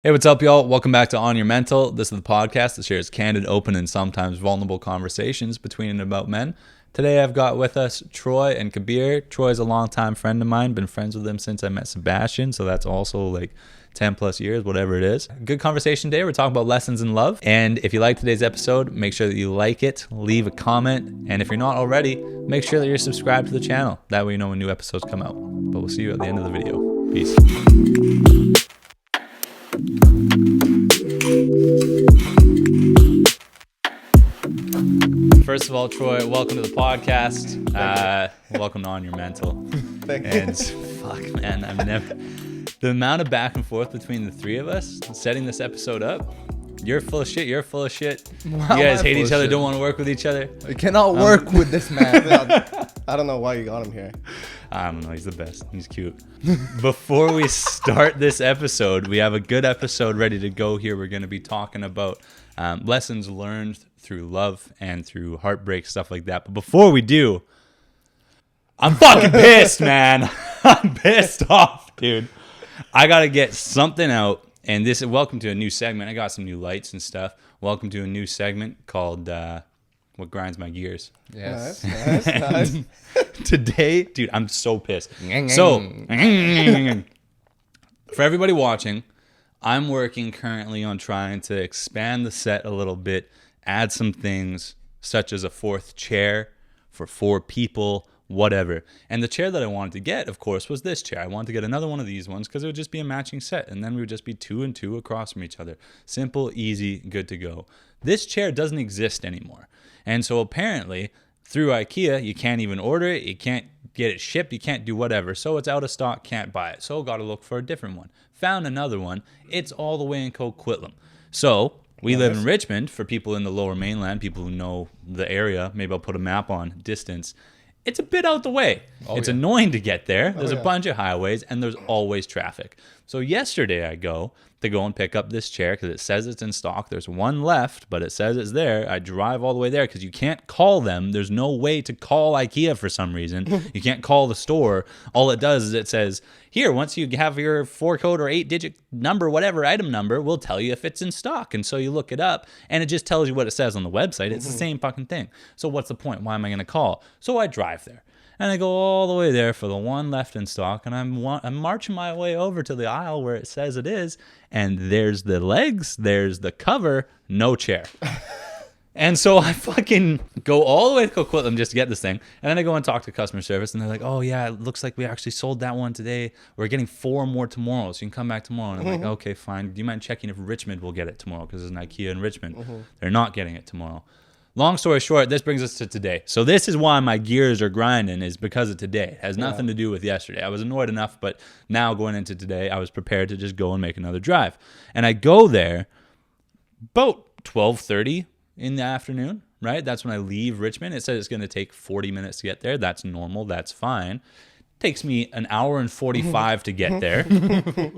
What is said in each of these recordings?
Hey, what's up, y'all? Welcome back to On Your Mental. This is the podcast that shares candid, open, and sometimes vulnerable conversations between and about men. Today, I've got with us Troy and Kabir. Troy's a longtime friend of mine. Been friends with him since I met Sebastian, so that's also like 10 plus years, whatever it is. Good conversation today. We're talking about lessons in love. And if you like today's episode, make sure that you like it, leave a comment. And if you're not already, make sure that you're subscribed to the channel. That way you know when new episodes come out. But we'll see you at the end of the video. Peace. First of all, Troy, welcome to the podcast. Welcome to On Your Mental. Thank you. And fuck, man, I've never... The amount of back and forth between the three of us setting this episode up, you're full of shit, you're full of shit. You guys hate each other, don't want to work with each other. I cannot work with this man. I don't know why you got him here. I don't know, he's the best. He's cute. Before we start this episode, we have a good episode ready to go here. We're going to be talking about lessons learned through love and through heartbreak, stuff like that. But before we do, I'm fucking pissed, man. I'm pissed off, dude. I got to get something out. And this is welcome to a new segment. I got some new lights and stuff. Welcome to a new segment called What Grinds My Gears. Yes. Nice. Today, dude, I'm so pissed. So, for everybody watching, I'm working currently on trying to expand the set a little bit, add some things such as a fourth chair for 4 people, whatever. And the chair that I wanted to get, of course, was this chair. I wanted to get another one of these ones because it would just be a matching set, and then we would just be 2 and 2 across from each other. Simple, easy, good to go. This chair doesn't exist anymore. And so apparently, through IKEA, you can't even order it, you can't get it shipped, you can't do whatever. So it's out of stock, can't buy it. So got to look for a different one. Found another one. It's all the way in Coquitlam. So we live in Richmond. For people in the lower mainland, people who know the area, maybe I'll put a map on distance. It's a bit out the way. It's annoying to get there. There's a bunch of highways, and there's always traffic. So yesterday I go and pick up this chair because it says it's in stock. There's one left, but it says it's there. I drive all the way there because you can't call them. There's no way to call IKEA for some reason. You can't call the store. All it does is it says, here, once you have your 4-code or 8-digit number, whatever item number, we'll tell you if it's in stock. And so you look it up, and it just tells you what it says on the website. It's the same fucking thing. So what's the point? Why am I going to call? So I drive there. And I go all the way there for the one left in stock, and I'm marching my way over to the aisle where it says it is, and there's the legs, there's the cover, no chair. And so I fucking go all the way to Coquitlam just to get this thing, and then I go and talk to customer service, and they're like, oh yeah, it looks like we actually sold that one today. We're getting 4 more tomorrow, so you can come back tomorrow. And I'm like, okay, fine. Do you mind checking if Richmond will get it tomorrow? Because there's an IKEA in Richmond. They're not getting it tomorrow. Long story short, this brings us to today. So this is why my gears are grinding, is because of today. It has nothing to do with yesterday. I was annoyed enough, but now going into today, I was prepared to just go and make another drive. And I go there about 12:30 in the afternoon, right? That's when I leave Richmond. It says it's going to take 40 minutes to get there. That's normal. That's fine. Takes me an hour and 45 to get there.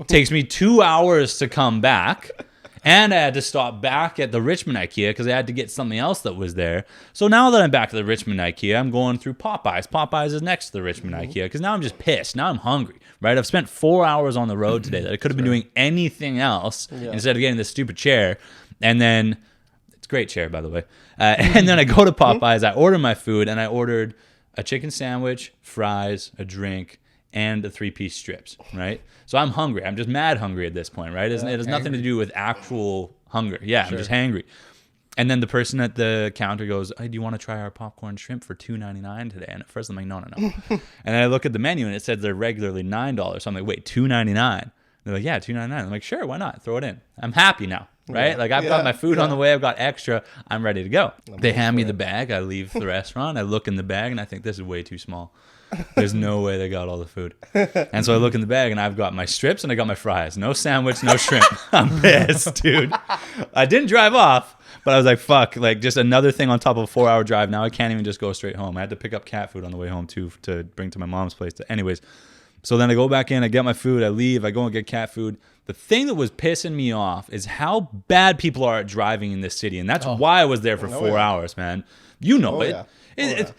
Takes me 2 hours to come back. And I had to stop back at the Richmond IKEA because I had to get something else that was there. So now that I'm back at the Richmond IKEA, I'm going through Popeyes. Popeyes is next to the Richmond IKEA because now I'm just pissed. Now I'm hungry, right? I've spent 4 hours on the road today that I could have been doing anything else instead of getting this stupid chair. And then, it's a great chair, by the way. And then I go to Popeyes, I order my food, and I ordered a chicken sandwich, fries, a drink, and the 3-piece strips, right? So I'm hungry. I'm just mad hungry at this point, right? It has nothing to do with actual hunger. Yeah, I'm just hangry. And then the person at the counter goes, hey, do you want to try our popcorn shrimp for $2.99 today? And at first I'm like, no. And then I look at the menu and it said they're regularly $9. So I'm like, wait, $2.99? They're like, yeah, $2.99. I'm like, sure, why not? Throw it in. I'm happy now, right? Like I've got my food on the way. I've got extra. I'm ready to go. They hand me the bag. I leave the restaurant. I look in the bag and I think this is way too small. There's no way they got all the food. And so I look in the bag and I've got my strips and I got my fries. No sandwich, no shrimp. I'm pissed, dude. I didn't drive off, but I was like, fuck, like just another thing on top of a 4-hour drive. Now I can't even just go straight home. I had to pick up cat food on the way home too to bring to my mom's place. Anyways, so then I go back in, I get my food, I leave, I go and get cat food. The thing that was pissing me off is how bad people are at driving in this city. And that's why I was there for 4 hours, man. You know it.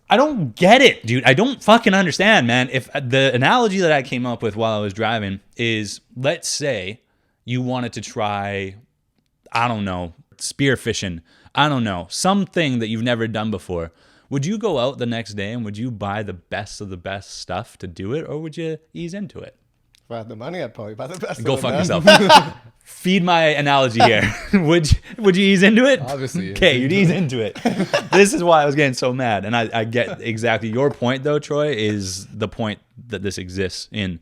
I don't get it, dude. I don't fucking understand, man. If the analogy that I came up with while I was driving is, let's say you wanted to try, I don't know, spearfishing, I don't know, something that you've never done before, would you go out the next day and would you buy the best of the best stuff to do it, or would you ease into it? If I had the money, I'd probably buy the best. Go fuck yourself. Feed my analogy here. Would you ease into it? Obviously. Okay, you'd ease into it. This is why I was getting so mad. And I get exactly your point, though, Troy, is the point that this exists in.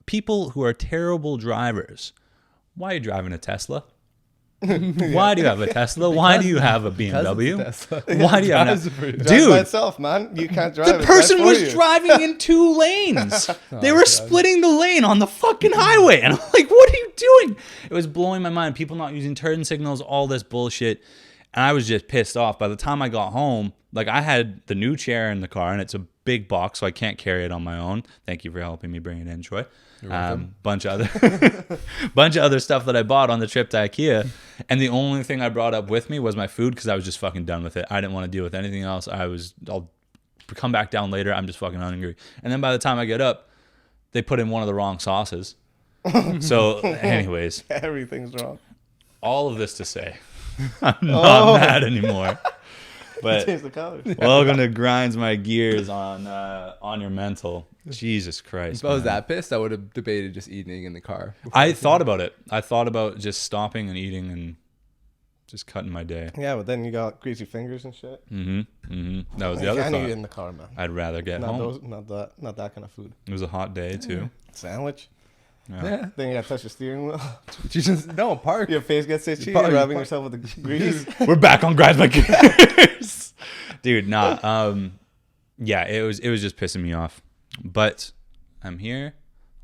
People who are terrible drivers. Why are you driving a Tesla? Why do you have a Tesla? Why do you have a BMW? Why do you have that? Dude, by itself, man. You can't drive. The person was driving in 2 lanes. They were splitting the lane on the fucking highway, and I'm like, "What are you doing?" It was blowing my mind. People not using turn signals, all this bullshit, and I was just pissed off. By the time I got home, like I had the new chair in the car, and it's a big box, so I can't carry it on my own. Thank you for helping me bring it in, Troy. Bunch of other stuff that I bought on the trip to IKEA, and the only thing I brought up with me was my food because I was just fucking done with it. I didn't want to deal with anything else. I'll come back down later. I'm just fucking hungry. And then by the time I get up, they put in one of the wrong sauces. So, anyways, everything's wrong. All of this to say, I'm not mad anymore. But Change the colors. welcome to Grinds My Gears on your mental. Jesus Christ. If I was that pissed, I would have debated just eating in the car. I thought about it. I thought about just stopping and eating and just cutting my day. Yeah, but then you got greasy fingers and shit. That was the other can't eat thought. in the car, man. I'd rather get home. Not that kind of food. It was a hot day too. Sandwich. Yeah. Then you gotta touch the steering wheel. You just park. Your face gets itchy. Park, You're rubbing park. yourself with the grease. We're back on Grinds My Gears. Dude, nah. Yeah, it was just pissing me off. But I'm here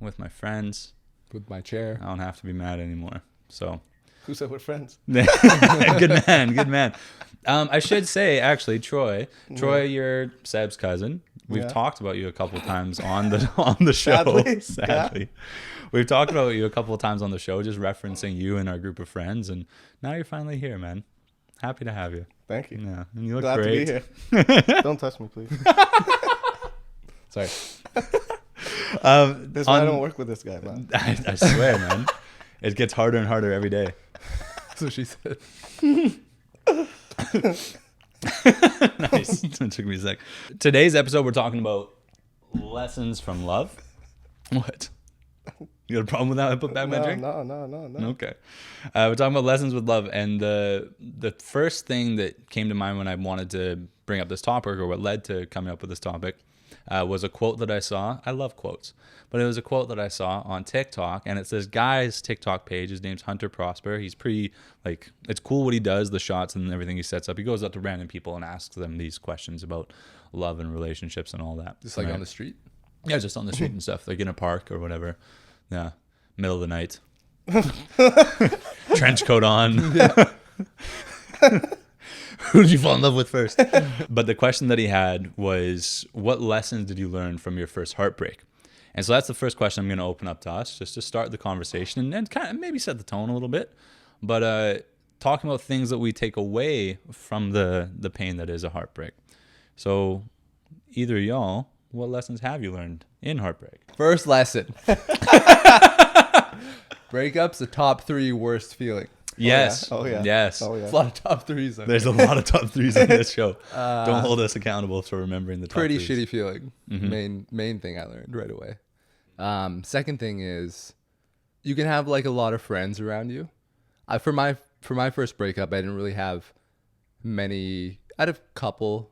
with my friends. With my chair. I don't have to be mad anymore. So Who said we're friends? good man. I should say, actually, Troy, you're Seb's cousin. We've talked about you a couple of times on the show. Sadly. We've talked about you a couple of times on the show, just referencing you and our group of friends, and now you're finally here, man. Happy to have you. Thank you. Yeah, and you look Glad great. to be here. Don't touch me, please. Sorry. That's why I don't work with this guy, man. I swear, man. It gets harder and harder every day. That's what she said. Nice. It took me a sec. Today's episode, we're talking about lessons from love. What? You got a problem with that? I put back my drink? No. Okay. We're talking about lessons with love. And the first thing that came to mind when I wanted to bring up this topic, or what led to coming up with this topic, was a quote that I saw. I love quotes. But it was a quote that I saw on TikTok. And it's this guy's TikTok page. His name's Hunter Prosper. He's pretty, it's cool what he does, the shots and everything he sets up. He goes up to random people and asks them these questions about love and relationships and all that. Just like on the street? Yeah, just on the street and stuff, like in a park or whatever. Yeah, middle of the night. Trench coat on. Who did you fall in love with first? But the question that he had was, what lessons did you learn from your first heartbreak? And so that's the first question I'm going to open up to us, just to start the conversation and kind of maybe set the tone a little bit. But talking about things that we take away from the pain that is a heartbreak. So either of y'all, what lessons have you learned in heartbreak? First lesson. Breakup's the top 3 worst feeling. Yes. Oh, yeah. Yes. Oh, yeah. There's a lot of top 3s. There's a lot of top 3s on this show. Don't hold us accountable for remembering the top Pretty 3s. shitty feeling. Main thing I learned right away. Second thing is, you can have like a lot of friends around you. For my first breakup, I didn't really have many. I had a couple,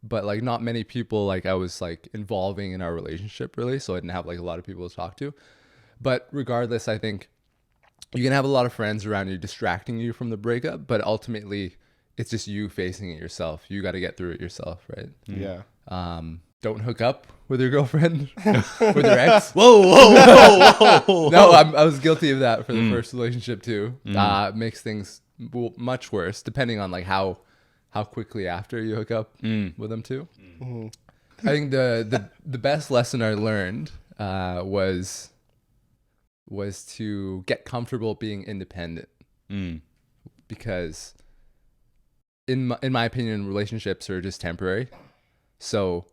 but like not many people like I was like involving in our relationship really. So I didn't have like a lot of people to talk to. But regardless, I think you can have a lot of friends around you distracting you from the breakup, but ultimately it's just you facing it yourself. You got to get through it yourself, right? Yeah. Don't hook up with your girlfriend, with your ex. Whoa. No, I was guilty of that for the first relationship too. It makes things much worse depending on like how quickly after you hook up with them too. I think the best lesson I learned was to get comfortable being independent, because in my opinion, relationships are just temporary. So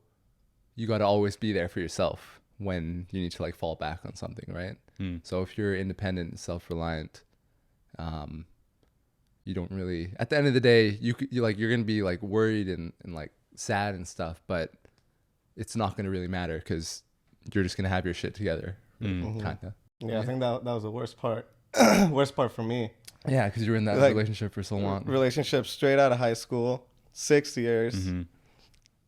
you got to always be there for yourself when you need to like fall back on something, right? Hmm. So if you're independent and self-reliant, you don't really, at the end of the day, you're gonna be like worried and like sad and stuff, but it's not gonna really matter because you're just gonna have your shit together, kind of. Yeah, I think that was the worst part. Worst part for me. Yeah, because you were in that Like, relationship for so long. Relationship straight out of high school, 6 years. Mm-hmm.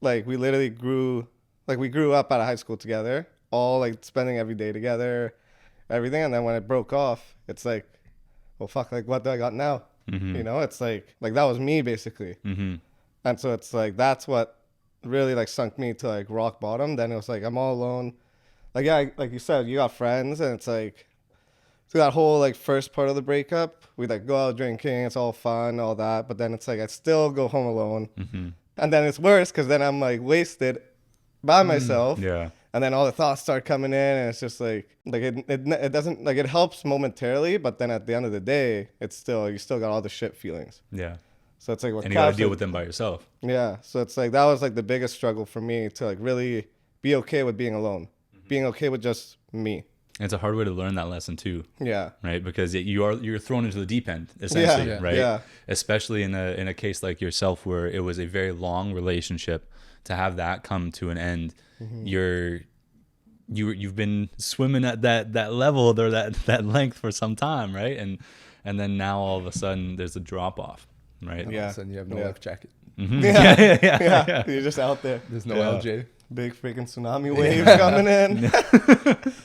Like we literally grew up out of high school together, all like spending every day together, everything. And then when it broke off, it's like, well, fuck, like what do I got now? Mm-hmm. You know, it's like that was me basically. Mm-hmm. And so it's like, that's what really like sunk me to like rock bottom. Then it was like, I'm all alone. Like, yeah, like you said, you got friends, and it's like, so that whole like first part of the breakup, we like go out drinking, it's all fun, all that. But then it's like, I still go home alone. Mm-hmm. And then it's worse because then I'm like wasted by myself. Yeah. And then all the thoughts start coming in, and it's just like it doesn't, like, it helps momentarily, but then at the end of the day, it's still, you still got all the shit feelings. Yeah. So it's like what And you got to Cap deal said- with them by yourself. Yeah. So it's like, that was like the biggest struggle for me, to like really be okay with being alone, being okay with just me. And it's a hard way to learn that lesson too, Yeah. right? Because you're thrown into the deep end essentially, Yeah. right? Yeah. Especially in a case like yourself where it was a very long relationship, to have that come to an end. You've been swimming at that level or that length for some time, right? And then now all of a sudden there's a drop off, right? All of Yeah. a sudden you have no Yeah. life jacket. Yeah. Yeah. You're just out there. There's no Yeah. LJ. Big freaking tsunami waves coming in.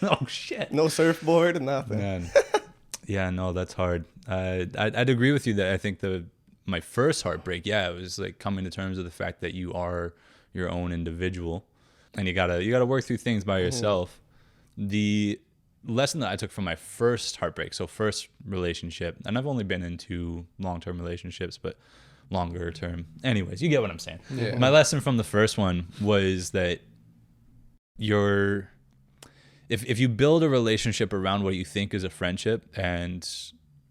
Oh shit. No surfboard, nothing. Man. Yeah, no, that's hard. I'd agree with you that I think my first heartbreak, it was like coming to terms with the fact that you are your own individual, and you gotta work through things by yourself. The lesson that I took from my first heartbreak, so first relationship, and I've only been in 2 long-term relationships, but longer term. Anyways, you get what I'm saying. Yeah. My lesson from the first one was that if you build a relationship around what you think is a friendship and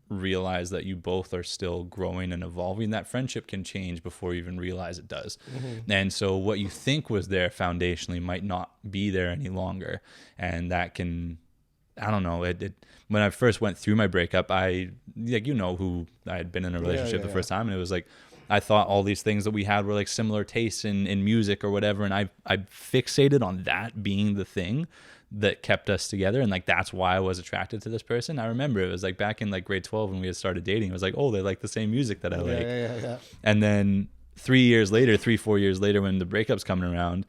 realize that you both are still growing and evolving, that friendship can change before you even realize it does. And so what you think was there foundationally might not be there any longer. And that can, I don't know, when I first went through my breakup, who I had been in a relationship the first time, and it was like, I thought all these things that we had were like similar tastes in music or whatever, and I fixated on that being the thing that kept us together, and like that's why I was attracted to this person. I remember it was like back in like grade 12 when we had started dating. It was like, oh, they like the same music that I like. Yeah. And then 4 years later, when the breakup's coming around,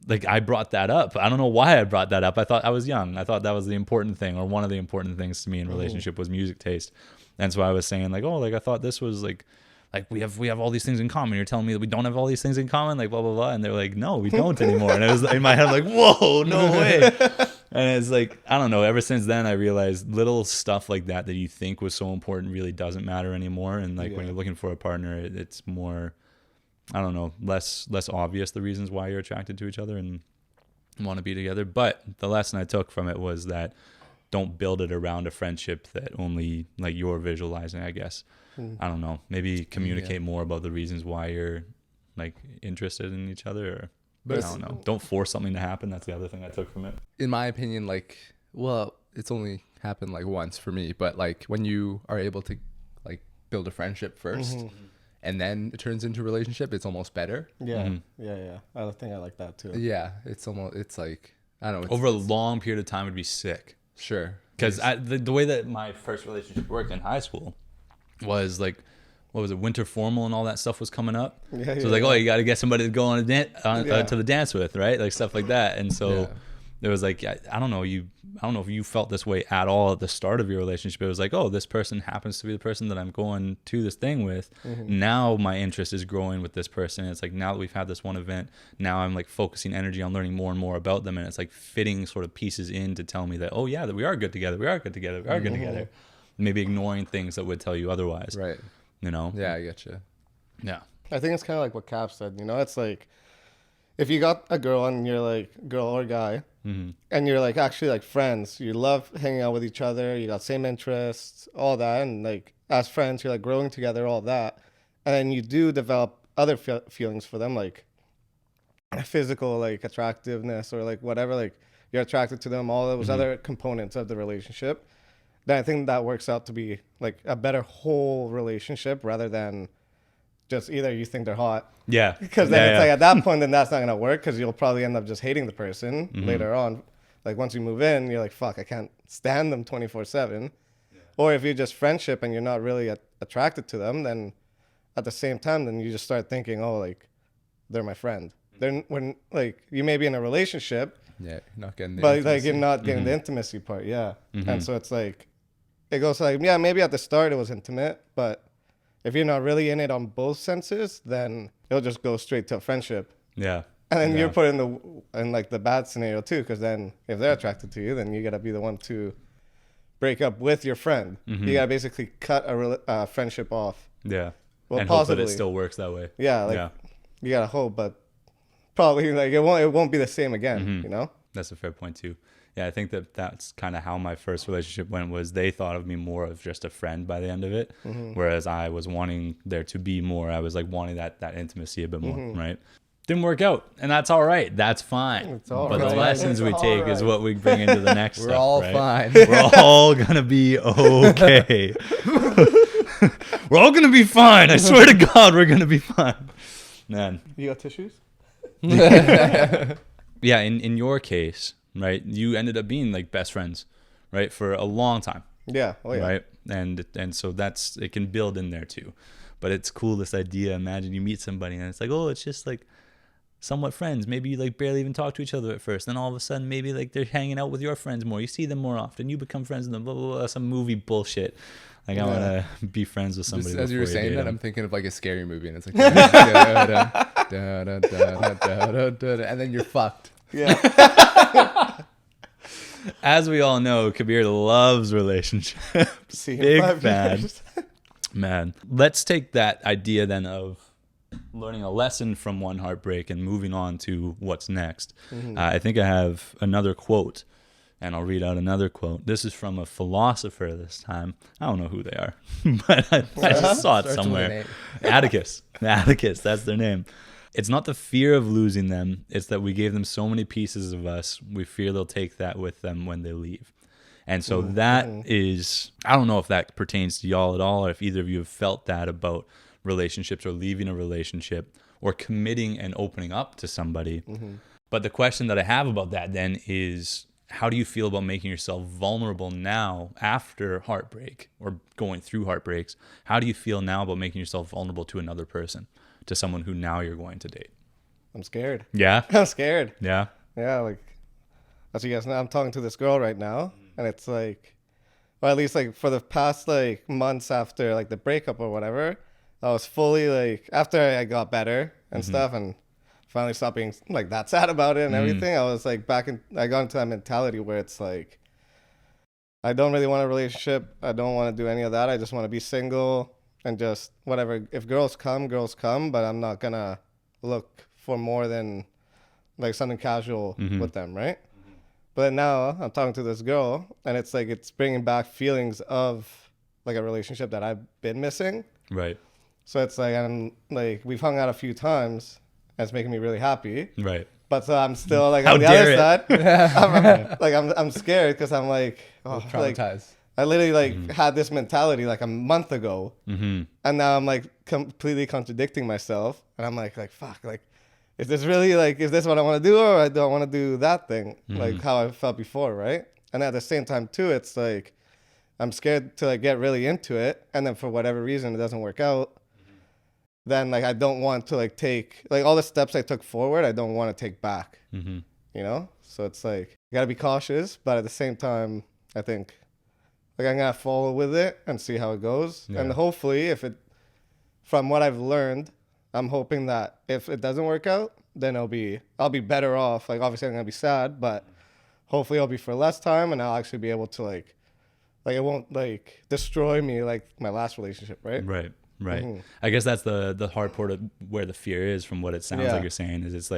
like I brought that up. I don't know why I brought that up. I thought I was young. I thought that was the important thing, or one of the important things to me in relationship was music taste. And so I was saying like, oh, like I thought this was like we have all these things in common. You're telling me that we don't have all these things in common, like blah blah blah. And they're like, no, we don't anymore. And I was in my head like, whoa, no way. And it's like, I don't know. Ever since then, I realized little stuff like that you think was so important really doesn't matter anymore. And like when you're looking for a partner, it's more, I don't know, less obvious the reasons why you're attracted to each other and want to be together. But the lesson I took from it was that don't build it around a friendship that only like you're visualizing, I guess. I don't know. Maybe communicate more about the reasons why you're like interested in each other. Or, But I don't know. Don't force something to happen. That's the other thing I took from it. In my opinion, like, well, it's only happened like once for me, but like when you are able to like build a friendship first and then it turns into a relationship, it's almost better. Yeah. I think I like that too. Yeah, it's like, I don't know. Over a long period of time would be sick. Sure. Because the way that my first relationship worked in high school was like, what was it, winter formal and all that stuff was coming up. So it's like, oh, you got to get somebody to go on to the dance with, right? Like stuff like that. And so there was like, I don't know if you felt this way at all at the start of your relationship. It was like, oh, this person happens to be the person that I'm going to this thing with. Now my interest is growing with this person. It's like, now that we've had this one event, now I'm like focusing energy on learning more and more about them. And it's like fitting sort of pieces in to tell me that, oh yeah, that we are good together. We are good together. We are good together. Maybe ignoring things that would tell you otherwise. Right. You know? Yeah, I get you. Yeah. I think it's kind of like what Cap said. You know, it's like if you got a girl and you're like girl or guy, and you're like actually like friends, you love hanging out with each other, you got same interests, all that, and like as friends, you're like growing together, all that, and then you do develop other feelings for them, like physical like attractiveness or like whatever, like you're attracted to them, all those other components of the relationship, then I think that works out to be like a better whole relationship rather than just either you think they're hot. Yeah. Because then it's like at that point, then that's not going to work because you'll probably end up just hating the person later on. Like once you move in, you're like, fuck, I can't stand them 24/7. Or if you're just friendship and you're not really attracted to them, then at the same time, then you just start thinking, oh, like they're my friend. They're when like you may be in a relationship, Yeah, you're not getting the but intimacy. like you're not getting the intimacy part. Yeah. And so it's like, it goes like, yeah, maybe at the start it was intimate, but if you're not really in it on both senses, then it'll just go straight to a friendship. Yeah. And then you're put in like the bad scenario too, because then if they're attracted to you, then you gotta be the one to break up with your friend. You gotta basically cut a friendship off. Yeah. Well, and hope that possibly. it still works that way. Yeah, like you gotta hope, but probably like it won't be the same again. You know. That's a fair point too. Yeah, I think that's kind of how my first relationship went. Was they thought of me more of just a friend by the end of it, whereas I was wanting there to be more. I was like wanting that intimacy a bit more, right? Didn't work out, and that's all right. That's fine. It's all but right. the lessons we It's take all is right. what we bring into the next We're step, all right? fine. We're all gonna be okay. We're all gonna be fine. I swear to God, we're gonna be fine. Man. You got tissues? Yeah, in your case, right, you ended up being like best friends, right, for a long time, Yeah. Oh yeah. right? And so it can build in there too. But it's cool, this idea. Imagine you meet somebody and it's like, oh, it's just like somewhat friends. Maybe you like barely even talk to each other at first. Then all of a sudden, maybe like they're hanging out with your friends more. You see them more often. You become friends with them. Blah, blah, blah, some movie bullshit. Like I want to be friends with somebody. Just as you were before saying date that, them. I'm thinking of like a scary movie, and it's like, and then you're fucked. Yeah. As we all know, Kabir loves relationships. See you in Big 5 fan. years. Man, let's take that idea then of learning a lesson from one heartbreak and moving on to what's next. I think I have another quote, and I'll read out another quote. This is from a philosopher this time. I don't know who they are, but I just saw it Starts with somewhere. an Atticus, that's their name. It's not the fear of losing them. It's that we gave them so many pieces of us. We fear they'll take that with them when they leave. And so that is, I don't know if that pertains to y'all at all, or if either of you have felt that about relationships or leaving a relationship or committing and opening up to somebody. But the question that I have about that then is, how do you feel about making yourself vulnerable now after heartbreak or going through heartbreaks? How do you feel now about making yourself vulnerable to another person, to someone who now you're going to date? I'm scared. Yeah? I'm scared. Yeah? Yeah, like as you guys know, I'm talking to this girl right now, and it's like, or at least like for the past like months after like the breakup or whatever, I was fully like, after I got better and stuff and finally stopped being like that sad about it and everything, I was like I got into that mentality where it's like, I don't really want a relationship. I don't want to do any of that. I just want to be single and just whatever. If girls come, but I'm not gonna look for more than like something casual with them, right? But now I'm talking to this girl, and it's like it's bringing back feelings of like a relationship that I've been missing. Right. So it's like we've hung out a few times, and it's making me really happy. Right. But so I'm still like How on the dare other it. side, I'm scared because I'm like, oh, like Traumatized. I literally had this mentality like a month ago, and now I'm like completely contradicting myself, and I'm like fuck, like. Is this really like, is this what I want to do, or I don't want to do that thing, like how I felt before, right? And at the same time too, it's like I'm scared to like get really into it, and then for whatever reason it doesn't work out. Then like I don't want to like take like all the steps I took forward, I don't want to take back. You know, so it's like you gotta be cautious, but at the same time, I think like I'm gonna follow with it and see how it goes, and hopefully, if it, from what I've learned, I'm hoping that if it doesn't work out, then I'll be better off. Like obviously I'm gonna be sad, but hopefully I'll be for less time, and I'll actually be able to like it won't like destroy me like my last relationship, right? Right. I guess that's the hard part of where the fear is, from what it sounds like you're saying, is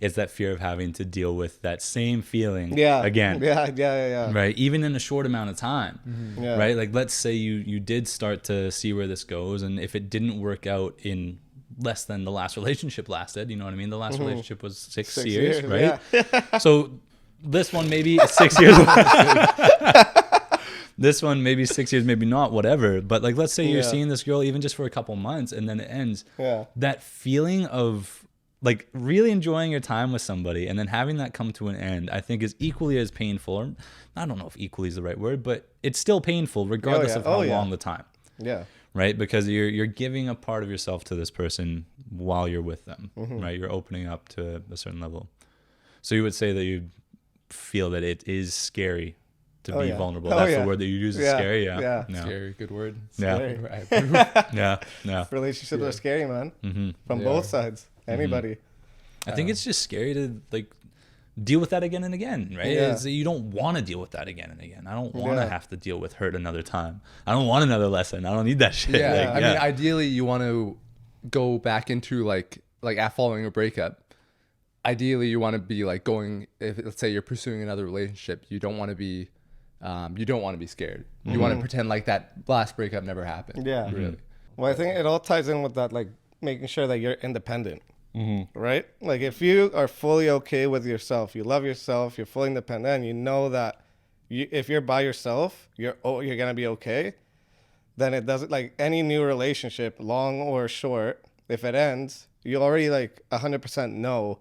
it's that fear of having to deal with that same feeling again. Yeah. Right. Even in a short amount of time. Yeah. Right. Like let's say you did start to see where this goes, and if it didn't work out in less than the last relationship lasted, you know what I mean? The last relationship was six years, right? Yeah. So this one maybe 6 years. This one maybe 6 years, maybe not, whatever. But like, let's say you're seeing this girl even just for a couple months, and then it ends. Yeah. That feeling of like really enjoying your time with somebody, and then having that come to an end, I think is equally as painful. Or I don't know if equally is the right word, but it's still painful regardless of how long the time. Yeah. Right, because you're giving a part of yourself to this person while you're with them. Right, you're opening up to a certain level. So you would say that you feel that it is scary to be vulnerable. That's the word that you use, is scary. Yeah. Scary, good word. Scary. Yeah. Relationships are scary, man. From both sides. Anybody. I think it's just scary to like deal with that again and again, right? Yeah. You don't want to deal with that again and again. I don't want to have to deal with hurt another time. I don't want another lesson. I don't need that shit. Yeah, I mean, ideally, you want to go back into like following a breakup. Ideally, you want to be like going. If let's say you're pursuing another relationship, you don't want to be scared. You want to pretend like that last breakup never happened. Yeah. Really. Well, I think it all ties in with that, like making sure that you're independent. Right? Like if you are fully okay with yourself, you love yourself, you're fully independent, you know that if you're by yourself, you're gonna be okay. Then it doesn't, like any new relationship, long or short, if it ends, you already like 100% know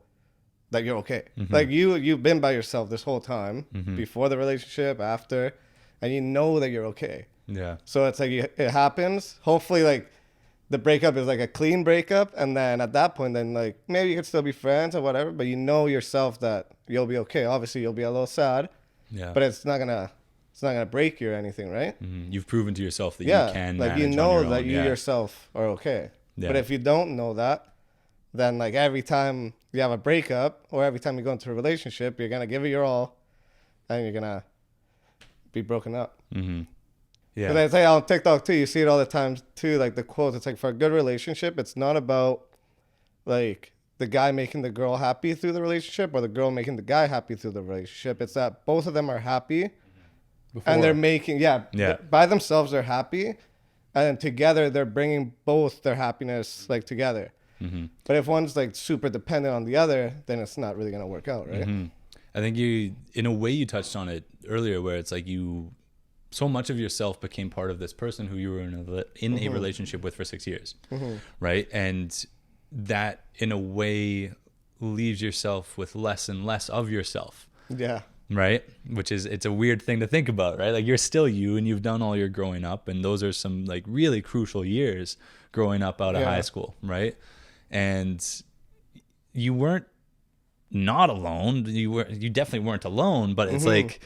that you're okay. Like you've been by yourself this whole time, before the relationship, after, and you know that you're okay. Yeah. So it's like it happens. Hopefully, like the breakup is like a clean breakup, and then at that point, then like maybe you could still be friends or whatever, but you know yourself that you'll be okay. Obviously, you'll be a little sad, but it's not gonna break you or anything, right? You've proven to yourself that you can. Like you know that you yourself are okay. But if you don't know that, then like every time you have a breakup or every time you go into a relationship, you're gonna give it your all, and you're gonna be broken up. Yeah. But I say on TikTok too, you see it all the time too, like the quotes. It's like, for a good relationship, it's not about like the guy making the girl happy through the relationship or the girl making the guy happy through the relationship. It's that both of them are happy and they're making, by themselves they're happy, and then together they're bringing both their happiness like together. But if one's like super dependent on the other, then it's not really going to work out, right? I think in a way you touched on it earlier, where it's like so much of yourself became part of this person who you were in a relationship with for 6 years, right? And that in a way leaves yourself with less and less of yourself. Yeah. Right? It's a weird thing to think about, right? Like you're still you, and you've done all your growing up, and those are some like really crucial years growing up out of high school, right? And you weren't not alone. You definitely weren't alone, but it's like,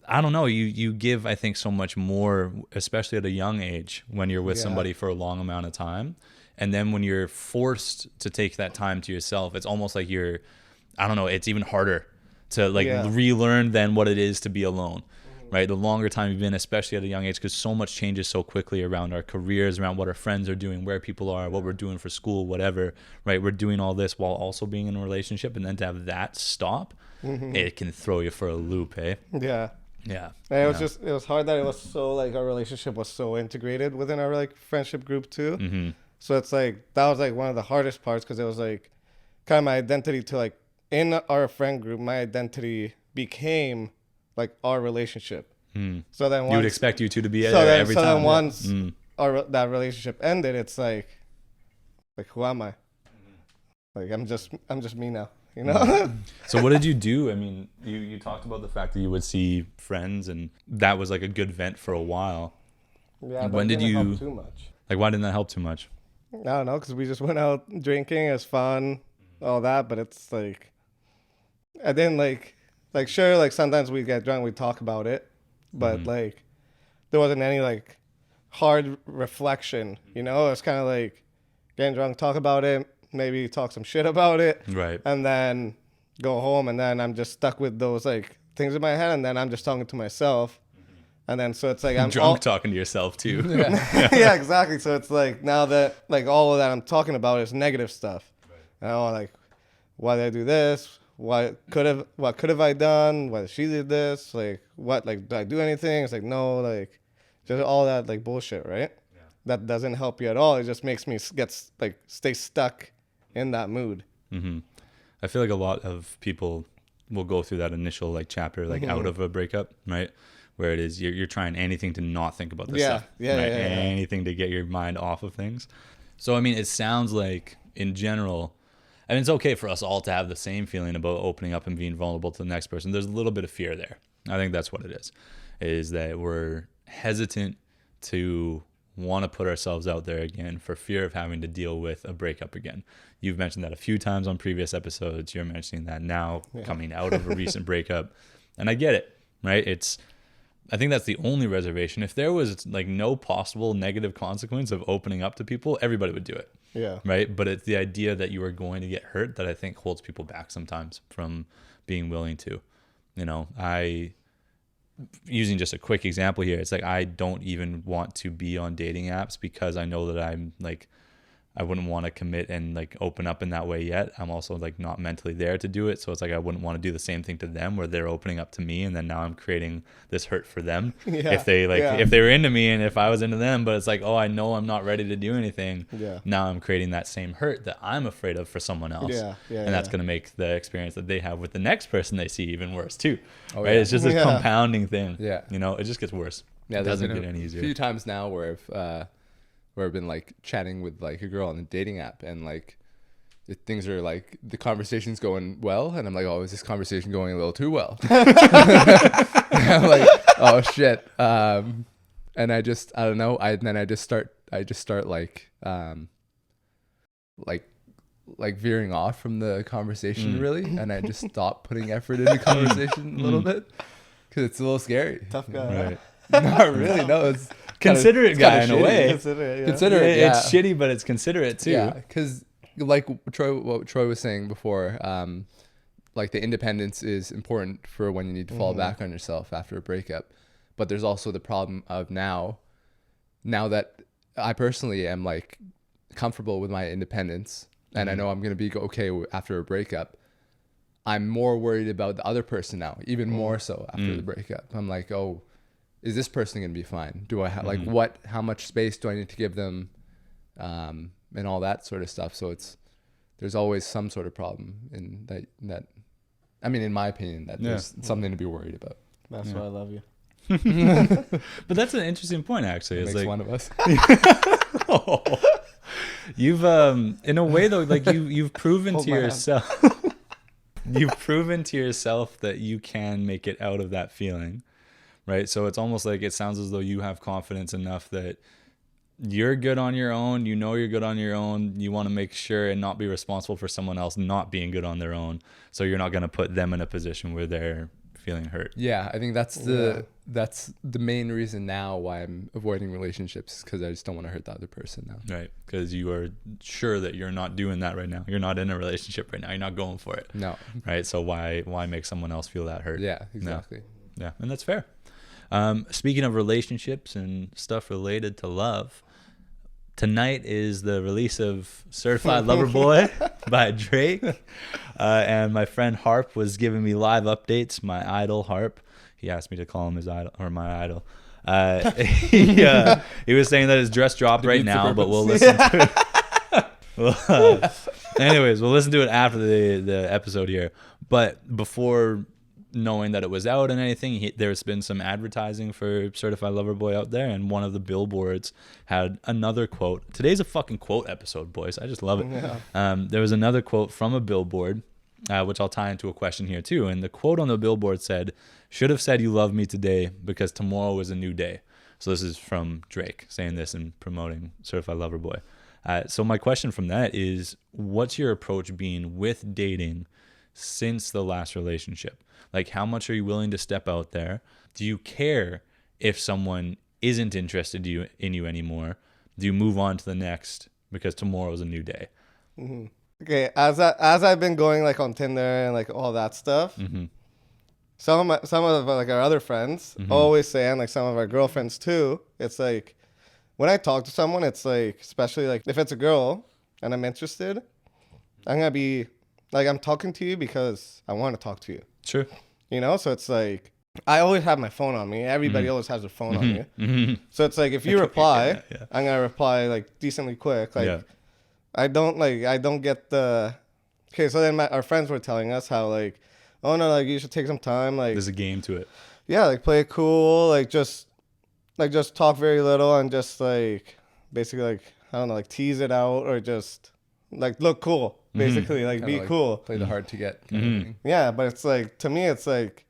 I don't know, you give, I think, so much more, especially at a young age, when you're with somebody for a long amount of time. And then when you're forced to take that time to yourself, it's almost like I don't know, it's even harder to like relearn than what it is to be alone, right? The longer time you've been, especially at a young age, because so much changes so quickly around our careers, around what our friends are doing, where people are, what we're doing for school, whatever, right? We're doing all this while also being in a relationship, and then to have that stop, it can throw you for a loop, hey? Yeah. Yeah. And it was hard that it was so like our relationship was so integrated within our like friendship group too. So it's like that was like one of the hardest parts, because it was like kind of my identity to like in our friend group, my identity became like our relationship. So then you would expect you two to be every time. So then once that relationship ended, it's like who am I? Like I'm just me now. You know. So what did you do? I mean, you talked about the fact that you would see friends, and that was like a good vent for a while. Yeah. When did you? Help too much. Like, why didn't that help too much? I don't know, because we just went out drinking. It was fun, all that, but it's like I didn't like sure, like sometimes we get drunk, we talk about it, but like there wasn't any like hard reflection. You know, it's kind of like getting drunk, talk about it. Maybe talk some shit about it, right? And then go home, and then I'm just stuck with those like things in my head, and then I'm just talking to myself, and then so it's like I'm drunk talking to yourself too. Yeah, exactly. So it's like now that like all of that I'm talking about is negative stuff. Right. And like, why did I do this? What could have I done? Why she did this? Like what? Like did I do anything? It's like no, like just all that like bullshit, right? Yeah. That doesn't help you at all. It just makes me stay stuck in that mood. I feel like a lot of people we'll go through that initial like chapter, like out of a breakup, right? Where it is you're trying anything to not think about this stuff, right? Anything to get your mind off of things. So I mean, it sounds like in general, and it's okay for us all to have the same feeling about opening up and being vulnerable to the next person. There's a little bit of fear there. I think that's what it is that we're hesitant to want to put ourselves out there again for fear of having to deal with a breakup again. You've mentioned that a few times on previous episodes. You're mentioning that now, coming out of a recent breakup. And I get it, right? I think that's the only reservation. If there was like no possible negative consequence of opening up to people, everybody would do it. Yeah. Right. But it's the idea that you are going to get hurt that I think holds people back sometimes from being willing to. You know, using just a quick example here, it's like I don't even want to be on dating apps because I know that I'm like, I wouldn't want to commit and like open up in that way yet. I'm also like not mentally there to do it. So it's like I wouldn't want to do the same thing to them where they're opening up to me and then now I'm creating this hurt for them. If they if they were into me and if I was into them, but it's like, oh, I know I'm not ready to do anything. Now I'm creating that same hurt that I'm afraid of for someone else. And that's going to make the experience that they have with the next person they see even worse too. Right? It's just this compounding thing. You know, it just gets worse. It doesn't get any easier. A few times now where I've been like chatting with like a girl on a dating app and like things are like the conversation's going well and I'm like, oh, is this conversation going a little too well? I'm like, oh shit. And I don't know. I just start like veering off from the conversation really. And I just stop putting effort into conversation a little bit because it's a little scary. Tough guy. Right. Not really. No, it's considerate guy in a shitty. way. Considerate, yeah. It's shitty, but it's considerate too. Yeah, because like what Troy was saying before, like the independence is important for when you need to fall back on yourself after a breakup. But there's also the problem of now that I personally am like comfortable with my independence and I know I'm going to be okay after a breakup. I'm more worried about the other person now, even more so after the breakup. I'm like, oh, is this person going to be fine? Do I how much space do I need to give them? And all that sort of stuff. So there's always some sort of problem in that, I mean, in my opinion, that there's something to be worried about. That's why I love you. But that's an interesting point, actually. It's like one of us. You've, in a way though, like you've proven to yourself, you've proven to yourself that you can make it out of that feeling. Right. So it's almost like it sounds as though you have confidence enough that you're good on your own. You know, you're good on your own. You want to make sure and not be responsible for someone else not being good on their own. So you're not going to put them in a position where they're feeling hurt. Yeah. I think that's the main reason now why I'm avoiding relationships, because I just don't want to hurt the other person now. Right. Because you are sure that you're not doing that right now. You're not in a relationship right now. You're not going for it. No. Right. So why make someone else feel that hurt? Yeah, exactly. No. Yeah. And that's fair. Speaking of relationships and stuff related to love, tonight is the release of Certified Lover Boy by Drake. And my friend Harp was giving me live updates. My idol, Harp. He asked me to call him his idol, or my idol. He was saying that his dress dropped right now, but we'll listen to it. Anyways, we'll listen to it after the episode here. But before knowing that it was out and anything, there's been some advertising for Certified Lover Boy out there, and one of the billboards had another quote. Today's a fucking quote episode, boys. I just love it. There was another quote from a billboard, which I'll tie into a question here too. And the quote on the billboard said, "Should have said you love me today because tomorrow is a new day." So this is from Drake saying this and promoting Certified Lover Boy. So my question from that is, what's your approach been with dating since the last relationship? Like, how much are you willing to step out there? Do you care if someone isn't interested in you anymore? Do you move on to the next because tomorrow's a new day? Mm-hmm. Okay, as I've been going like on Tinder and like all that stuff, some of like our other friends always say, and like some of our girlfriends too, it's like when I talk to someone, it's like, especially like if it's a girl and I'm interested, I'm gonna be like, I'm talking to you because I want to talk to you. Sure. You know, so it's like, I always have my phone on me. Everybody always has their phone on me. So it's like, if you reply, I'm going to reply like decently quick. Like, I don't get the, okay. So then our friends were telling us how like, oh no, like you should take some time, like There's a game to it. yeah, like play it cool, like just talk very little and just like basically like I don't know, like tease it out or just like look cool, basically like Kinda be cool. Play the hard to get kind of thing. Yeah, but it's like to me, it's like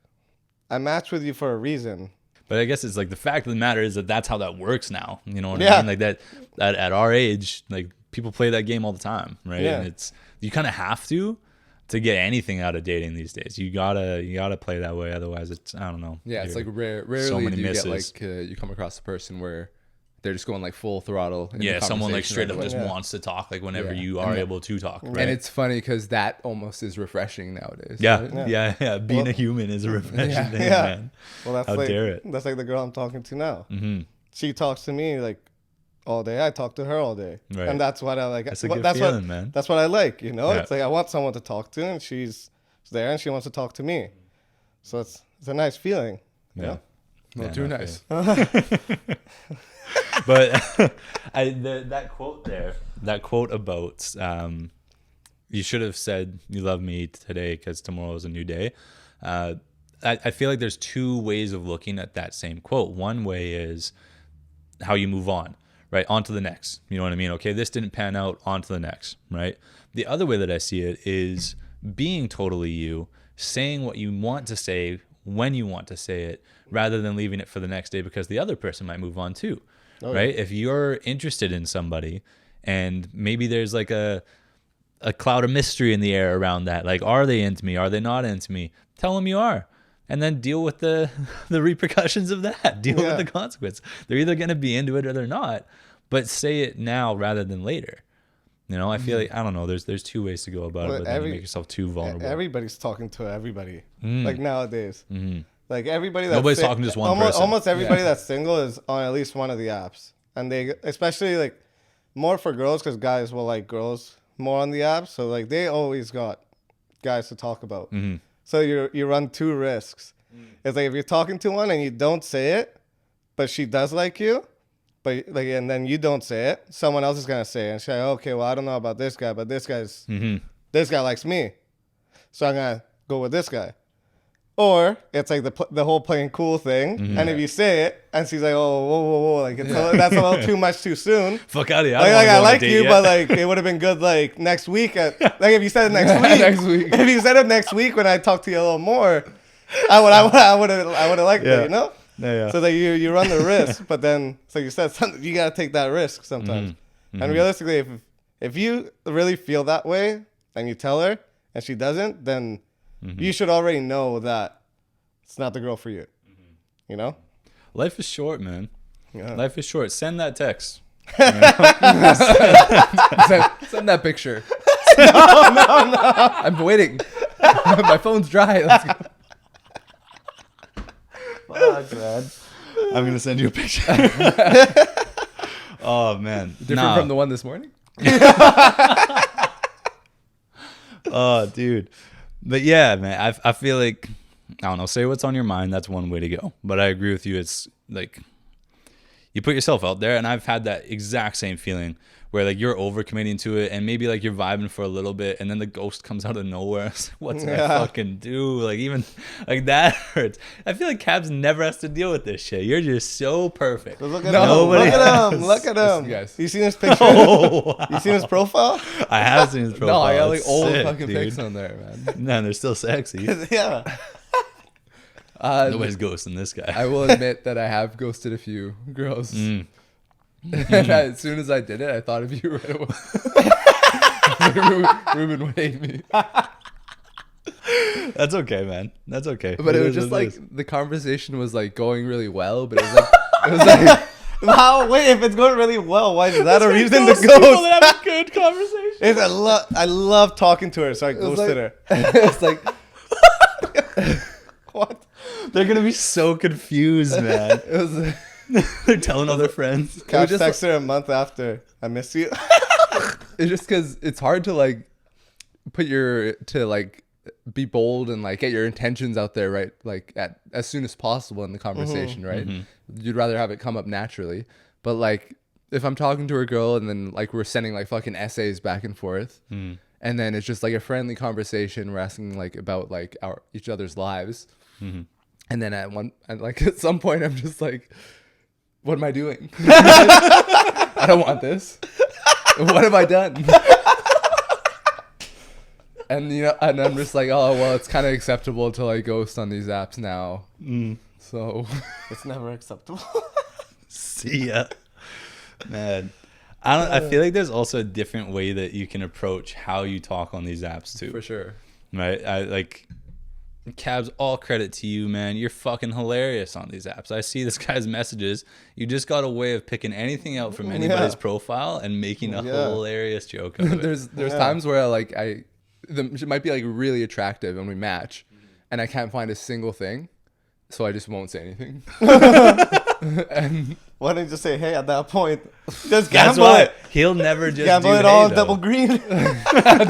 I matched with you for a reason. But I guess it's like the fact of the matter is that that's how that works now. You know what I Yeah. mean? Like that at our age, like people play that game all the time, right? Yeah. And it's you kind of have to get anything out of dating these days. You gotta play that way, otherwise it's I don't know. Yeah, it's You're- like rarely many do you misses. get like you come across a person where they're just going like full throttle. In yeah, the someone like conversation straight right up away. just Yeah. wants to talk like whenever Yeah. you are able to talk, right? And it's funny because that almost is refreshing nowadays. yeah, right? yeah. Being Well, a human is a refreshing yeah. thing, Yeah. man. Well, that's How like dare it? that's like the girl I'm talking to now. Mm-hmm. She talks to me like all day. I talk to her all day, Right. and that's what I like. That's a what- good that's feeling, what, man. That's what I like. You know, Yeah. it's like I want someone to talk to, and she's there, and she wants to talk to me. So it's a nice feeling. You Yeah. know? Well, Yeah, too no, nice. But that quote there, that quote about you should have said you love me today because tomorrow is a new day. I feel like there's two ways of looking at that same quote. One way is how you move on, right? On to the next. You know what I mean? Okay, this didn't pan out, on to the next, right? The other way that I see it is being totally you, saying what you want to say when you want to say it, rather than leaving it for the next day because the other person might move on too, right? If you're interested in somebody and maybe there's like a cloud of mystery in the air around that, like, are they into me? Are they not into me? Tell them you are. And then deal with the repercussions of that. Deal with the consequence. They're either going to be into it or they're not. But say it now rather than later. You know, I feel like, I don't know, there's two ways to go about it, but then you make yourself too vulnerable. Everybody's talking to everybody. Like nowadays. Like everybody that's Nobody's talking to just one person. Almost everybody that's single is on at least one of the apps. And they, especially like more for girls, because guys will like girls more on the apps. So like they always got guys to talk about. So you run two risks. It's like if you're talking to one and you don't say it, but she does like you, but like and then you don't say it, someone else is gonna say it and say, okay, well I don't know about this guy, but this guy likes me, so I'm gonna go with this guy. Or it's like the whole playing cool thing, and if you say it and she's like, oh whoa, like that's a little too much too soon. Fuck out of here. Like I like you, but like it would have been good like next week. Like if you said it next week, Next week. If you said it next week when I talk to you a little more, I would have liked it, you know. Yeah. So that you run the risk, but then so you said something, you gotta take that risk sometimes. And realistically, if you really feel that way and you tell her and she doesn't, then you should already know that it's not the girl for you. You know? Life is short, man. Yeah. Life is short. Send that text. Send that picture. No. I'm waiting. My phone's dry. Let's go. Fuck, man. I'm gonna send you a picture. Oh man, Different from the one this morning? Oh, dude. But yeah, man, I feel like, I don't know, say what's on your mind. That's one way to go. But I agree with you. It's like you put yourself out there, and I've had that exact same feeling where like you're over committing to it and maybe like you're vibing for a little bit and then the ghost comes out of nowhere. It's like, what's I fucking do? Like even like that hurts. I feel like Cabs never has to deal with this shit. You're just so perfect. Look at Nobody him. else. Look at him. Listen, guys. You seen his picture? Oh, wow. You seen his profile? I have seen his profile. No, I got like It's old sick, fucking dude. pics on there, man. Man, they're still sexy. Yeah. Nobody's ghosting this guy. I will admit that I have ghosted a few girls. And as soon as I did it, I thought of you right away. Reuben would hate me. That's okay, man. That's okay. But it was is just what like is. the conversation was like going really well, but it was like How? Wait, if it's going really well, why is that a reason to Ghost people ghost? that have a good conversation. It's I love talking to her, so I ghosted her. it's like What? They're gonna be so confused, man. it was They're telling all their friends. Cash just texted her a month after. I miss you. it's just because it's hard to like be bold and like get your intentions out there, right? Like at as soon as possible in the conversation, right? You'd rather have it come up naturally. But like if I'm talking to a girl and then like we're sending like fucking essays back and forth, and and then it's just like a friendly conversation. We're asking like about like each other's lives, and then at some point I'm just like, what am I doing? I don't want this. What have I done? And and I'm just like, oh well, it's kind of acceptable to like ghost on these apps now. So It's never acceptable. See ya, man. I feel like there's also a different way that you can approach how you talk on these apps too. for sure. Right? I like Cabs, all credit to you, man. You're fucking hilarious on these apps. I see this guy's messages. You just got a way of picking anything out from anybody's profile and making a hilarious joke out of it. There's times where it might be like really attractive and we match, and I can't find a single thing, so I just won't say anything. And Why don't you just say, hey, at that point, just That's gamble why it. he'll never just Gamble do it all hey, double though. green.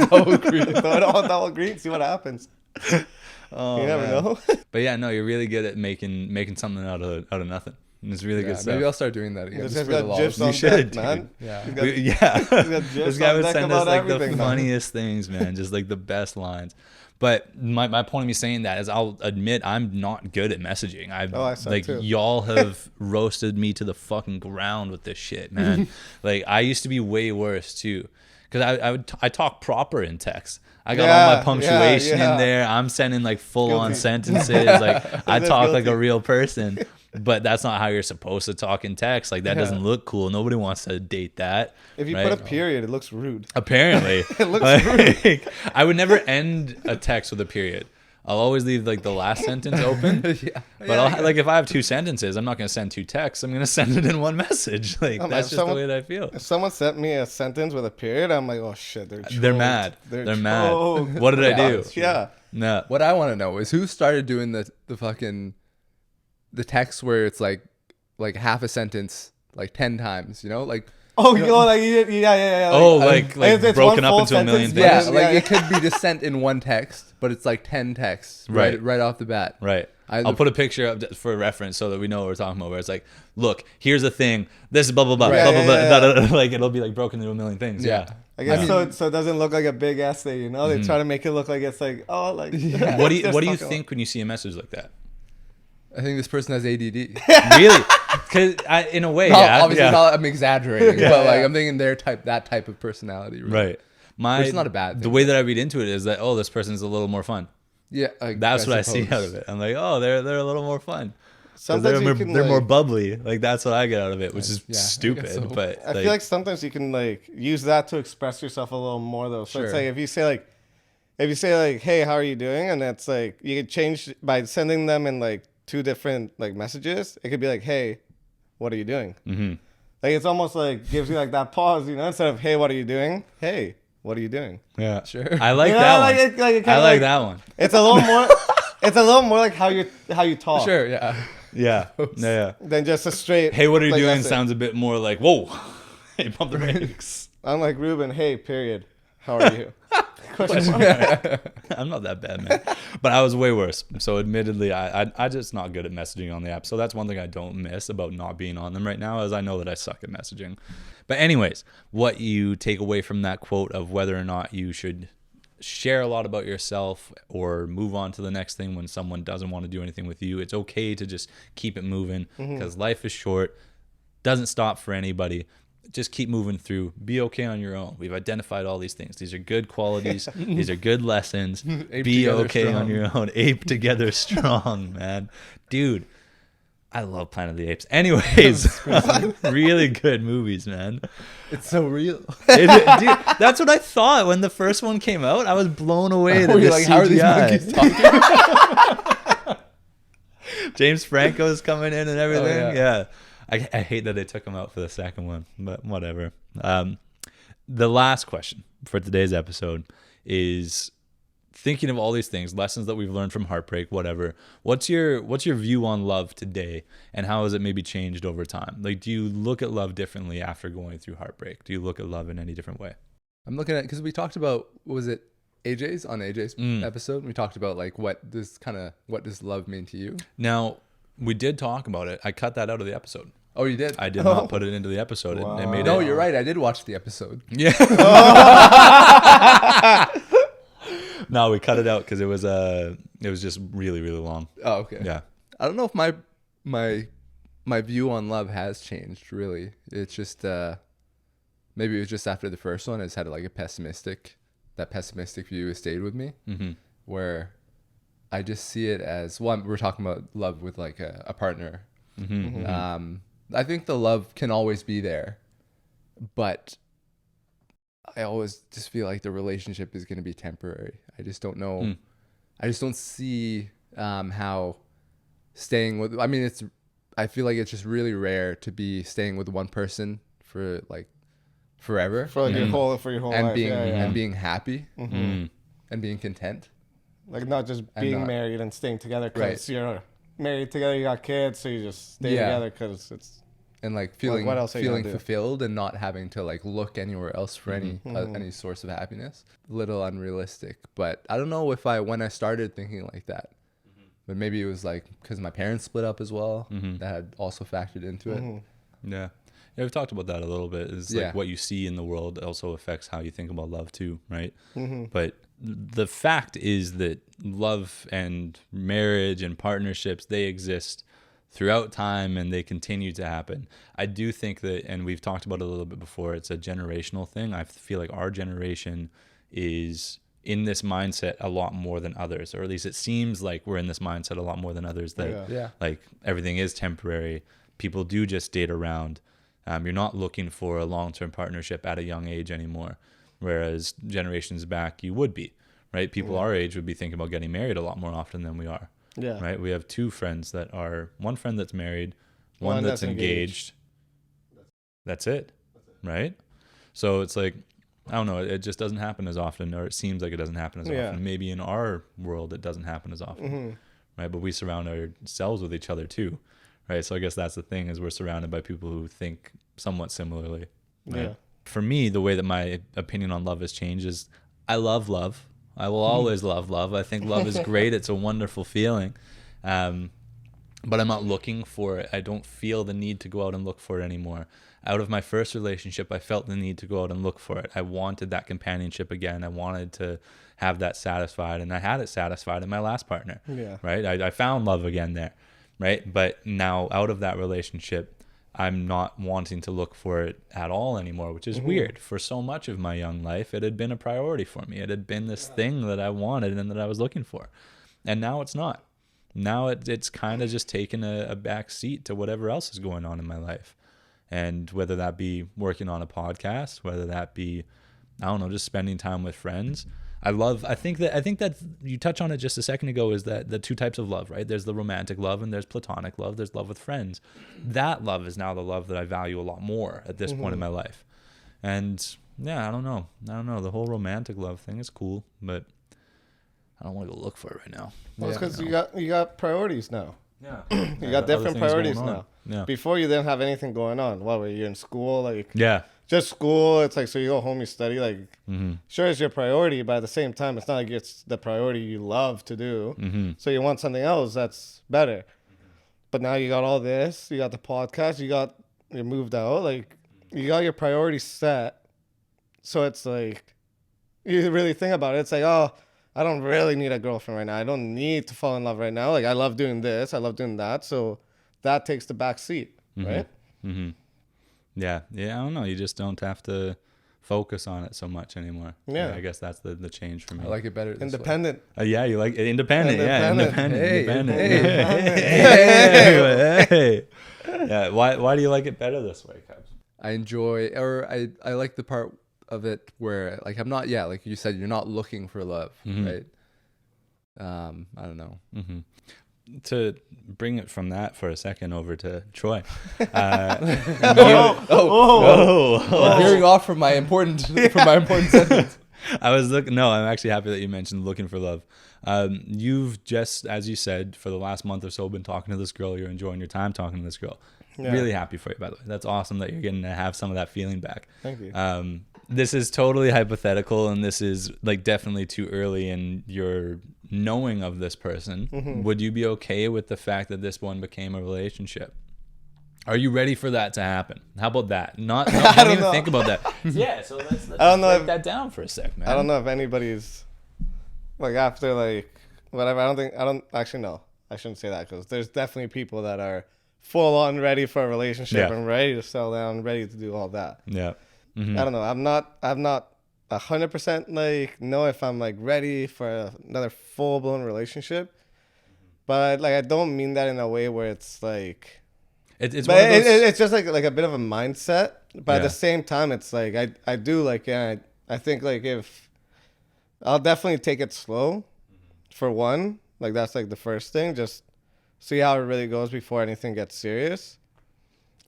double green. Throw it all double green, see what happens. Oh, You never man. know. But yeah, no, you're really good at making something out of nothing. And it's really good stuff. Maybe I'll start doing that again. This Just guy's for the got lols. gifs You on should, deck, man. Yeah. He's got- Yeah, got this gifs guy on would deck send us about like the everything, man. funniest things, man. Just like the best lines. But my point of me saying that is, I'll admit I'm not good at messaging. I suck like too. y'all have roasted me to the fucking ground with this shit, man. Like I used to be way worse too, because I talk proper in text. I got all my punctuation in there. I'm sending like full on Guilty. sentences. Like I That's talk like a guilty. real person. But that's not how you're supposed to talk in text. Like that Yeah. doesn't look cool. Nobody wants to date that. If you right? put a period, it looks rude. Apparently, It looks like, I would never end a text with a period. I'll always leave like the last sentence open. But like if I have two sentences, I'm not going to send two texts. I'm going to send it in one message. Like Oh, man, that's if just someone- the way that I feel. If someone sent me a sentence with a period, I'm like, oh shit, they're They're mad. They're mad. choked. What did I do? Yeah. No. What I want to know is who started doing the fucking the text where it's like half a sentence like 10 times, like Oh, you know, like yeah. Oh, like it's broken one up full into a million sentence, things. yeah, like yeah. it could be just sent in one text, but it's like 10 texts right off the bat. Right. I'll put a picture up for reference so that we know what we're talking about. Where it's like, look, here's the thing. This is blah blah blah Right. blah blah blah. Yeah. da, da, da. Like it'll be like broken into a million things. Yeah. I guess so it doesn't look like a big essay, They try to make it look like it's like, oh, like. What do you just talk think when you see a message like that? I think this person has ADD. Really? Because in a way, Obviously, yeah. not, I'm exaggerating, Yeah, but like yeah. I'm thinking that type of personality. Right. Which is not a bad The thing. way that I read into it is that, oh, this person's a little more fun. Yeah, That's what I see out of it. I'm like, oh, they're a little more fun. 'Cause Sometimes they're more bubbly. Like that's what I get out of it, which is I guess stupid. so. But I feel like sometimes you can like use that to express yourself a little more though. So it's Sure. like if you say like, hey, how are you doing? And it's like you could change by sending them in like two different like messages. It could be like, hey, what are you doing? Mhm. Like it's almost like gives you like that pause, instead of hey, what are you doing? Hey, what are you doing? yeah, Sure. I like You know, that like one. it- like it I kinda like like- that one. It's a little more. It's a little more like how you talk. Sure, yeah. Yeah, yeah. Than just a straight. Hey, what are you like, doing? essay. Sounds a bit more like whoa. Hey, pump the brakes. I'm like Reuben. Hey, period. How are you? Question mark. I'm not that bad, man. But I was way worse. So admittedly, I just not good at messaging on the app. So that's one thing I don't miss about not being on them right now, is I know that I suck at messaging. But anyways, what you take away from that quote of whether or not you should share a lot about yourself or move on to the next thing when someone doesn't want to do anything with you. It's okay to just keep it moving because life is short. Doesn't stop for anybody. Just keep moving through. Be okay on your own. We've identified all these things. These are good qualities. These are good lessons. Ape Be together okay strong. on your own. Ape together strong, man. Dude, I love Planet of the Apes. Anyways, really good movies, man. It's so real. Dude, that's what I thought when the first one came out. I was blown away that You're the like, how are these monkeys CGI. talking? James Franco's coming in and everything. Oh, yeah. I hate that they took him out for the second one, but whatever. The last question for today's episode is thinking of all these things, lessons that we've learned from Heartbreak, whatever. What's your view on love today, and how has it maybe changed over time? Like, do you look at love differently after going through Heartbreak? Do you look at love in any different way? I'm looking at, because we talked about, what was it, AJ's episode? We talked about like what does love mean to you? Now, we did talk about it. I cut that out of the episode. Oh, you did? I did not put it into the episode. It made No, it. you're right. I did watch the episode. Yeah. No, we cut it out because it was just really, really long. Oh, okay. Yeah. I don't know if my view on love has changed, really. It's just maybe it was just after the first one. I just had like that pessimistic view has stayed with me, where I just see it as, well, we're talking about love with like a partner. I think the love can always be there, but I always just feel like the relationship is going to be temporary. I just don't know. I just don't see how staying with, I mean, I feel like it's just really rare to be staying with one person for like forever. For like your whole and life. and being happy and being content. Like not just being married and staying together because you're married together, you got kids, so you just stay together because it's. And like feeling what else feeling fulfilled and not having to like look anywhere else for any source of happiness. A little unrealistic, but I don't know if when I started thinking like that, but maybe it was like because my parents split up as well. That had also factored into it. Yeah, we've talked about that a little bit. Is like what you see in the world also affects how you think about love too, right? But the fact is that love and marriage and partnerships, they exist throughout time and they continue to happen. I do think that, and we've talked about it a little bit before, it's a generational thing. I feel like our generation is in this mindset a lot more than others, or at least it seems like we're in this mindset a lot more than others, that like everything is temporary. People do just date around. You're not looking for a long-term partnership at a young age anymore, whereas generations back you would be, right? People our age would be thinking about getting married a lot more often than we are. Yeah. Right. We have one friend that's married, one that's engaged. That's it. Right. So it's like, I don't know. It just doesn't happen as often, or it seems like it doesn't happen as often. Maybe in our world, it doesn't happen as often. Right. But we surround ourselves with each other too. Right. So I guess that's the thing, is we're surrounded by people who think somewhat similarly. Right? Yeah. For me, the way that my opinion on love has changed is I love love. I will always love love. I think love is great. It's a wonderful feeling. But I'm not looking for it. I don't feel the need to go out and look for it anymore. Out of my first relationship, I felt the need to go out and look for it. I wanted that companionship again. I wanted to have that satisfied, and I had it satisfied in my last partner. Yeah. Right? I found love again there. Right? But now out of that relationship, I'm not wanting to look for it at all anymore, which is weird. For so much of my young life, it had been a priority for me. It had been this thing that I wanted and that I was looking for. And now it's not. Now it's kind of just taken a back seat to whatever else is going on in my life. And whether that be working on a podcast, whether that be, I don't know, just spending time with friends. I think that you touch on it just a second ago, is that the two types of love, right? There's the romantic love and there's platonic love. There's love with friends. That love is now the love that I value a lot more at this point in my life. And yeah, I don't know. The whole romantic love thing is cool, but I don't want to go look for it right now. Well, it's because you got priorities now. Yeah. You got different priorities now. Yeah. Before you didn't have anything going on. What, were you in school? Like, yeah. Just school. It's like, so you go home, you study. Like, sure, it's your priority, but at the same time, it's not like it's the priority you love to do. So you want something else that's better. But now you got all this. You got the podcast. You moved out. Like, you got your priorities set. So it's like, you really think about it. It's like, oh, I don't really need a girlfriend right now. I don't need to fall in love right now. Like, I love doing this. I love doing that. So that takes the back seat, right? Yeah. I don't know. You just don't have to focus on it so much anymore. Yeah. I guess that's the change for me. I like it better. Independent. Yeah, you like it independent. Independent. Hey. Yeah. Why do you like it better this way, Cubs? I enjoy, or I like the part of it where, like, I'm not, like you said, you're not looking for love, right? I don't know. To bring it from that for a second over to Troy. Veering off from my important sentence. I'm actually happy that you mentioned looking for love. You've just, as you said, for the last month or so been talking to this girl. You're enjoying your time talking to this girl. Yeah. Really happy for you, by the way. That's awesome that you're getting to have some of that feeling back. Thank you. This is totally hypothetical, and this is like definitely too early in your knowing of this person. Would you be okay with the fact that this one became a relationship? Are you ready for that to happen? How about that? Don't even think about that. Yeah, so let's I don't know break if- that down for a sec, man. I don't know if anybody's like after like whatever. I don't actually know. I shouldn't say that because there's definitely people that are full on ready for a relationship Yeah. and ready to settle down, ready to do all that. Yeah. Mhm. I don't know. I'm not 100% like know if I'm like ready for another full blown relationship, but like I don't mean that in a way where it's like. It's But one of those. it's just like a bit of a mindset. But at Yeah. the same time, it's like I do like I think like if I'll definitely take it slow, for one. Like that's like the first thing. Just see how it really goes before anything gets serious.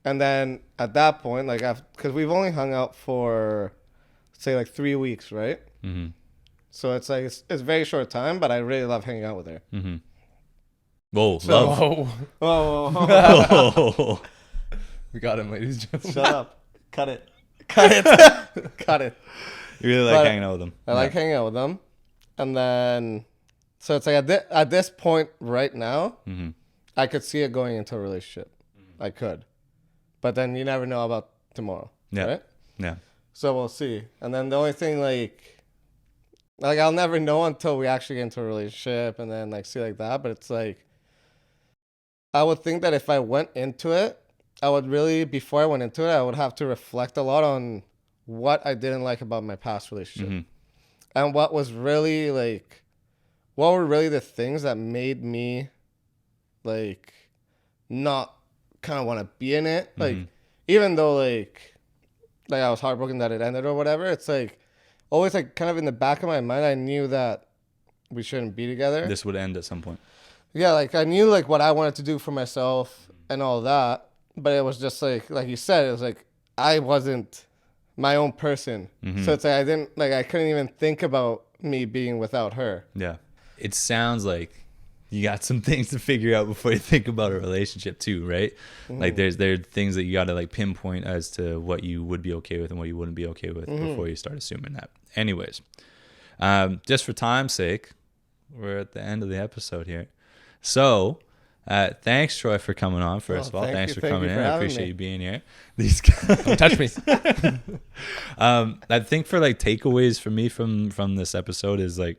And then at that point, like because we've only hung out for say like 3 weeks, right? Mhm. So it's like it's very short time, but I really love hanging out with her. Mhm. Whoa, So- love. Whoa. Oh, We got him, ladies and gentlemen. shut up! Cut it! Cut it! Cut it! You really like But hanging out with them. I like hanging out with them, and then so it's like at this point right now, Mm-hmm. I could see it going into a relationship. I could, but then you never know about tomorrow, Yeah. right? Yeah. So we'll see. And then the only thing like I'll never know until we actually get into a relationship, and then like see like that. But it's like I would think that if I went into it, I would really before I went into it, I would have to reflect a lot on what I didn't like about my past relationship. Mm-hmm. And what was really like what were really the things that made me like not kind of want to be in it, like even though like I was heartbroken that it ended or whatever, it's like always like kind of in the back of my mind I knew that we shouldn't be together. This would end at some point. Yeah, like I knew like what I wanted to do for myself and all that, but it was just like you said, it was like I wasn't my own person. So it's like I couldn't even think about me being without her. Yeah. It sounds like you got some things to figure out before you think about a relationship too, right? Like there are things that you got to like pinpoint as to what you would be okay with and what you wouldn't be okay with before you start assuming that. Anyways, just for time's sake, we're at the end of the episode here. So, thanks, Troy, for coming on. First of all, thanks for coming in. I appreciate you being here. These guys, Don't touch me. I think for like takeaways for me from this episode is like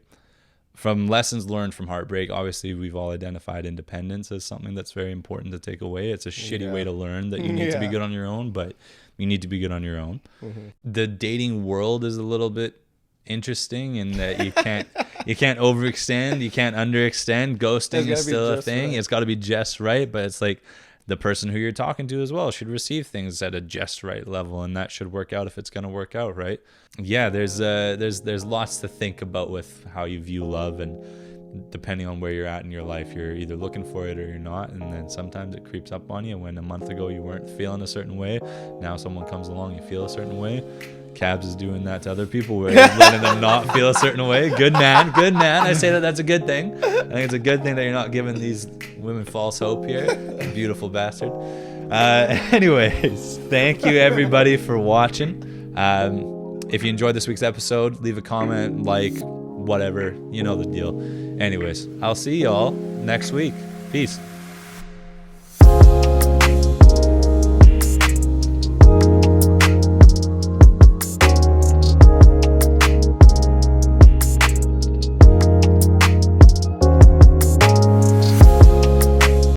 from lessons learned from heartbreak. Obviously, we've all identified independence as something that's very important to take away. It's a shitty way to learn that you need to be good on your own, but you need to be good on your own. The dating world is a little bit interesting in that you can't overextend, you can't underextend. Ghosting is still a thing. Right. It's got to be just right, but it's like the person who you're talking to as well should receive things at a just right level, and that should work out if it's going to work out, right? Yeah, there's lots to think about with how you view love, and depending on where you're at in your life, you're either looking for it or you're not, and then sometimes it creeps up on you. When a month ago you weren't feeling a certain way, now someone comes along, you feel a certain way. Cabs is doing that to other people, where he's letting them not feel a certain way. Good man. I say that's a good thing. I think it's a good thing that you're not giving these women false hope here. Beautiful bastard. Anyways, thank you everybody for watching. If you enjoyed this week's episode, leave a comment, like, whatever. You know the deal. Anyways, I'll see y'all next week. Peace.